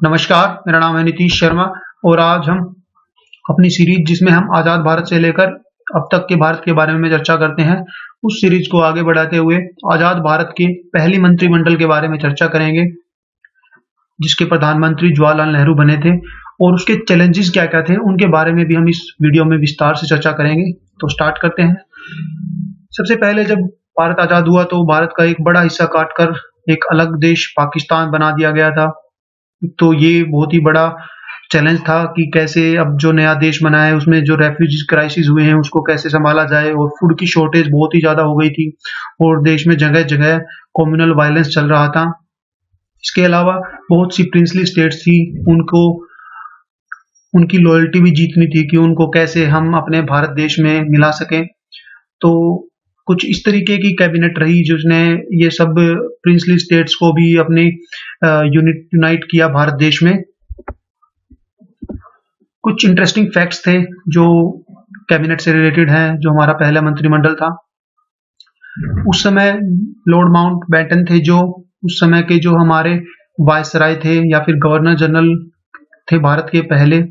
नमस्कार, मेरा नाम है नीतीश शर्मा और आज हम अपनी सीरीज जिसमें हम आज़ाद भारत से लेकर अब तक के भारत के बारे में चर्चा करते हैं, उस सीरीज को आगे बढ़ाते हुए आज़ाद भारत के पहली मंत्रिमंडल के बारे में चर्चा करेंगे, जिसके प्रधानमंत्री जवाहरलाल नेहरू बने थे और उसके चैलेंजेस क्या-क्या थे, उनके बारे में भी हम इस वीडियो में विस्तार से चर्चा करेंगे। तो स्टार्ट करते हैं। सबसे पहले जब भारत आज़ाद हुआ तो भारत का एक बड़ा हिस्सा काटकर एक अलग देश पाकिस्तान बना दिया गया था। तो ये बहुत ही बड़ा चैलेंज था कि कैसे अब जो नया देश बना है उसमें जो रेफ्यूजी क्राइसिस हुए हैं उसको कैसे संभाला जाए, और फूड की शॉर्टेज बहुत ही ज़्यादा हो गई थी और देश में जगह-जगह कम्युनल वायलेंस चल रहा था। इसके अलावा बहुत सी प्रिंसली स्टेट्स थी, उनको उनकी लॉयल्टी भी जीतनी थी कि उनको कैसे हम अपने भारत देश में मिला सकें। तो कुछ इस तरीके की कैबिनेट रही जिसने ये सब प्रिंसली स्टेट्स को भी अपने यूनाइट किया भारत देश में। कुछ इंटरेस्टिंग फैक्ट्स थे जो कैबिनेट से रिलेटेड हैं, जो हमारा पहला मंत्रिमंडल था। उस समय लॉर्ड माउंटबेटन थे, जो उस समय के जो हमारे वायसराय थे या फिर गवर्नर जनरल थे भारत के पहले।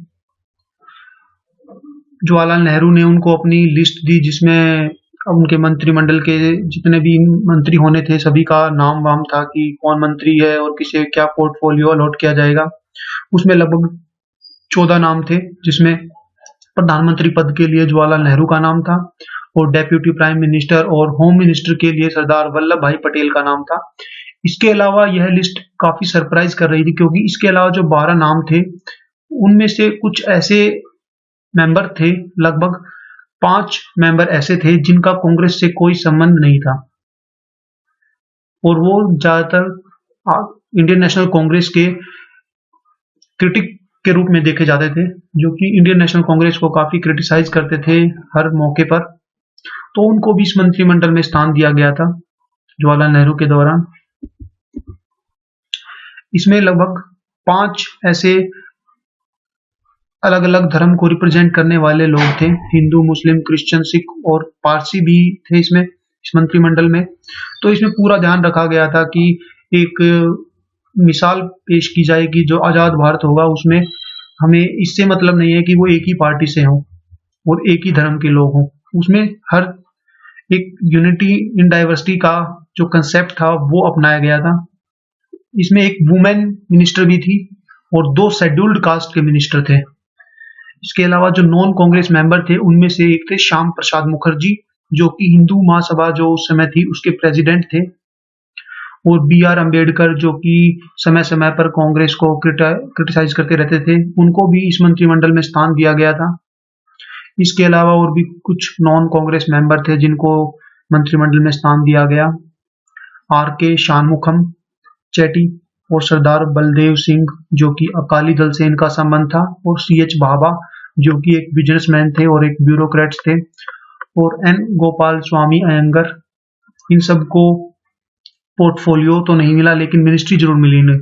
जवाहरलाल नेहरू ने उनको अपनी लिस्ट दी जिसमें उनके मंत्रिमंडल के जितने भी मंत्री होने थे सभी का नाम वाम था कि कौन मंत्री है और किसे क्या पोर्टफोलियो अलॉट किया जाएगा। उसमें लगभग 14 नाम थे, जिसमें प्रधानमंत्री पद के लिए जवाहरलाल नेहरू का नाम था और डेप्यूटी प्राइम मिनिस्टर और होम मिनिस्टर के लिए सरदार वल्लभ भाई पटेल का नाम था। इसके अलावा यह लिस्ट काफी सरप्राइज कर रही थी क्योंकि इसके अलावा जो 12 नाम थे उनमें से कुछ ऐसे मेंबर थे, लगभग 5 मेंबर ऐसे थे जिनका कांग्रेस से कोई संबंध नहीं था और वो ज्यादातर इंडियन नेशनल कांग्रेस के क्रिटिक के रूप में देखे जाते थे, जो कि इंडियन नेशनल कांग्रेस को काफी क्रिटिसाइज करते थे हर मौके पर। तो उनको भी इस मंत्रिमंडल में स्थान दिया गया था जवाहरलाल नेहरू के दौरान। इसमें लगभग 5 ऐसे अलग अलग धर्म को रिप्रेजेंट करने वाले लोग थे, हिंदू, मुस्लिम, क्रिश्चियन, सिख और पारसी भी थे इसमें, इस मंत्रिमंडल में। तो इसमें पूरा ध्यान रखा गया था कि एक मिसाल पेश की जाए कि जो आज़ाद भारत होगा उसमें हमें इससे मतलब नहीं है कि वो एक ही पार्टी से हों और एक ही धर्म के लोग हों। उसमें हर एक यूनिटी इन डाइवर्सिटी का जो कंसेप्ट था वो अपनाया गया था। इसमें एक वुमेन मिनिस्टर भी थी और 2 शेड्यूल्ड कास्ट के मिनिस्टर थे। इसके अलावा जो नॉन कांग्रेस मेंबर थे उनमें से एक थे श्याम प्रसाद मुखर्जी, जो कि हिंदू महासभा जो उस समय थी उसके प्रेसिडेंट थे, और बी.आर. अम्बेडकर जो कि समय समय पर कांग्रेस को क्रिटिसाइज करते रहते थे, उनको भी इस मंत्रिमंडल में स्थान दिया गया था। इसके अलावा और भी कुछ नॉन कांग्रेस मेंबर थे जिनको मंत्रिमंडल में स्थान दिया गया। R.K. शानमुखम चेटी और सरदार बलदेव सिंह जो कि अकाली दल से इनका संबंध था, और C.H. भाभा जो कि एक बिजनेसमैन थे और एक ब्यूरोक्रेट्स थे, और N. गोपाल स्वामी अयंगर। इन सबको पोर्टफोलियो तो नहीं मिला लेकिन मिनिस्ट्री जरूर मिली इन्हें।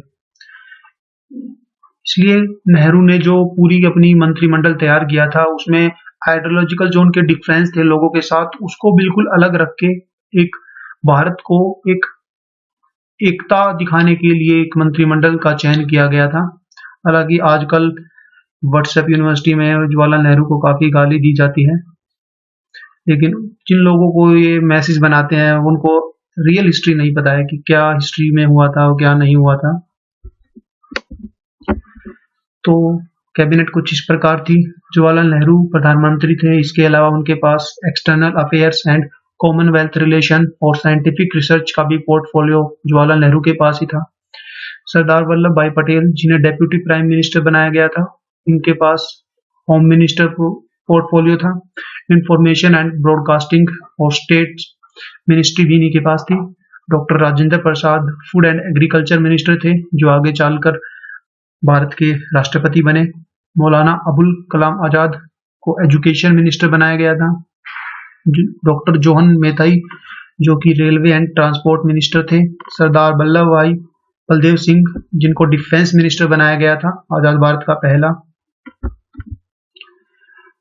इसलिए नेहरू ने जो पूरी अपनी मंत्रिमंडल तैयार किया था उसमें आइडियोलॉजिकल जो उनके डिफरेंस थे लोगों के साथ उसको बिल्कुल अलग रख के एक भारत को एक एकता दिखाने के लिए एक मंत्रिमंडल का चयन किया गया था। हालांकि आजकल व्हाट्सएप यूनिवर्सिटी में जवाहरलाल नेहरू को काफी गाली दी जाती है, लेकिन जिन लोगों को ये मैसेज बनाते हैं उनको रियल हिस्ट्री नहीं पता है कि क्या हिस्ट्री में हुआ था और क्या नहीं हुआ था। तो कैबिनेट कुछ इस प्रकार थी। जवाहरलाल नेहरू प्रधानमंत्री थे, इसके अलावा उनके पास external affairs and commonwealth relation और साइंटिफिक रिसर्च का भी पोर्टफोलियो जवाहरलाल नेहरू के पास ही था। सरदार वल्लभ भाई पटेल जिन्हें डेप्यूटी प्राइम मिनिस्टर बनाया गया था, इनके पास होम मिनिस्टर पोर्टफोलियो था। इंफॉर्मेशन एंड ब्रॉडकास्टिंग और स्टेट मिनिस्ट्री भी इन्हीं के पास थी। Doctor Rajendra Prasad food and agriculture minister थे, जो आगे चलकर भारत के राष्ट्रपति बने। मौलाना अबुल कलाम आजाद को एजुकेशन मिनिस्टर बनाया गया था। डॉक्टर जोहन मेथाई जो कि रेलवे एंड ट्रांसपोर्ट मिनिस्टर थे। सरदार वल्लभ भाई बलदेव सिंह जिनको डिफेंस मिनिस्टर बनाया गया था, आजाद भारत का पहला।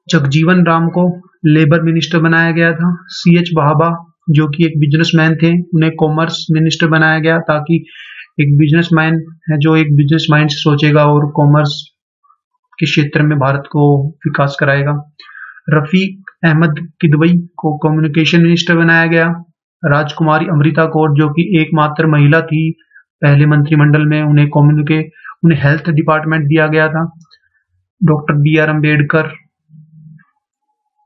जगजीवन राम को लेबर मिनिस्टर बनाया गया था। C.H. भाभा जो कि एक बिजनेसमैन थे, उन्हें कॉमर्स मिनिस्टर बनाया गया ताकि एक बिजनेसमैन है जो एक बिजनेस माइंड से सोचेगा और कॉमर्स के क्षेत्र में भारत को विकास कराएगा। रफीक अहमद किदवई को कम्युनिकेशन मिनिस्टर बनाया गया। राजकुमारी अमृता कौर जो कि एकमात्र महिला थी पहले मंत्रिमंडल में, उन्हें हेल्थ डिपार्टमेंट दिया गया था। Doctor B R. अम्बेडकर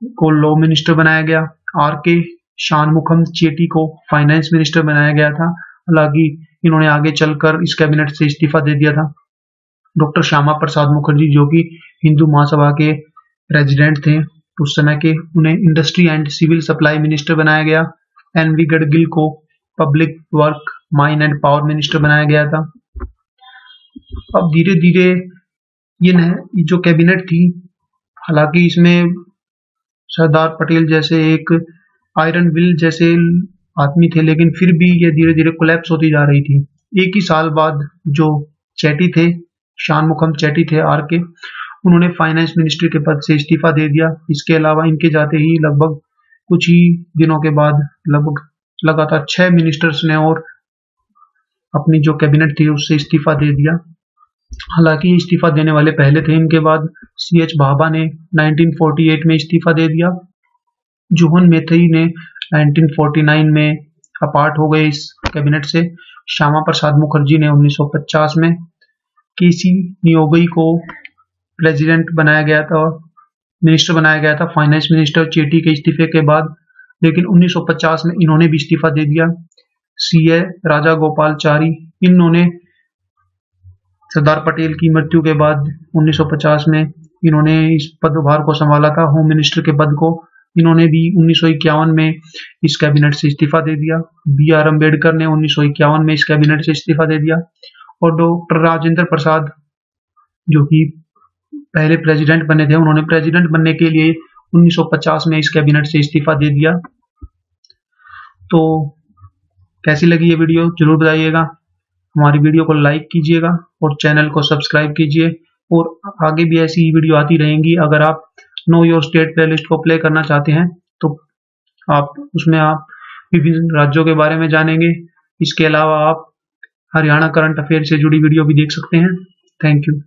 को लॉ मिनिस्टर बनाया गया। आर.के. शानमुखम चेट्टी को फाइनेंस मिनिस्टर बनाया गया था। हालांकि इन्होंने आगे चलकर इस कैबिनेट से इस्तीफा दे दिया था। डॉक्टर श्यामा प्रसाद मुखर्जी जो कि हिंदू महासभा के प्रेसिडेंट थे उस समय के, उन्हें industry and civil supply minister बनाया गया। एन.वी. गडगिल को public work, mine and power minister बनाया गया था। अब धीरे धीरे ये जो कैबिनेट थी, हालांकि इसमें सरदार पटेल जैसे एक आयरन विल जैसे आदमी थे, लेकिन फिर भी ये धीरे धीरे कोलैप्स होती जा रही थी। एक ही साल बाद जो चैटी थे, शानमुखम चैटी थे आर के, उन्होंने फाइनेंस मिनिस्ट्री के पद से इस्तीफा दे दिया। इसके अलावा इनके जाते ही लगभग कुछ ही दिनों के बाद लगभग लगातार 6 मिनिस्टर्स ने और अपनी जो कैबिनेट थी उससे इस्तीफा दे दिया। हालांकि इस्तीफा देने वाले पहले थे। इनके बाद C.H. भाभा ने 1948 में इस्तीफा दे दिया। जोहन मैथई ने 1949 में अपार्ट हो गए इस कैबिनेट से। श्यामा प्रसाद मुखर्जी ने 1950 में, के.सी. नियोगई को प्रेसिडेंट बनाया गया था, मिनिस्टर बनाया गया था, फाइनेंस मिनिस्टर चेटी के इस्तीफे के बाद, लेकिन 1950 में इन्होंने भी इस्तीफा दे दिया। C.A. राजा गोपालचारी, इन्होंने सरदार पटेल की मृत्यु के बाद 1950 में इन्होंने इस पदभार को संभाला था, होम मिनिस्टर के पद को। इन्होंने भी 1951 में इस कैबिनेट से इस्तीफा दे दिया। बी.आर. अम्बेडकर ने 1951 में इस कैबिनेट से इस्तीफा दे दिया। और डॉक्टर राजेंद्र प्रसाद जो कि पहले प्रेसिडेंट बने थे, उन्होंने प्रेसिडेंट बनने के लिए 1950 में इस कैबिनेट से इस्तीफा दे दिया। तो कैसी लगी ये वीडियो जरूर बताइएगा। हमारी वीडियो को लाइक कीजिएगा और चैनल को सब्सक्राइब कीजिए, और आगे भी ऐसी वीडियो आती रहेंगी। अगर आप नो योर स्टेट प्लेलिस्ट को प्ले करना चाहते हैं तो उसमें आप विभिन्न राज्यों के बारे में जानेंगे। इसके अलावा आप हरियाणा करंट अफेयर से जुड़ी वीडियो भी देख सकते हैं। Thank you.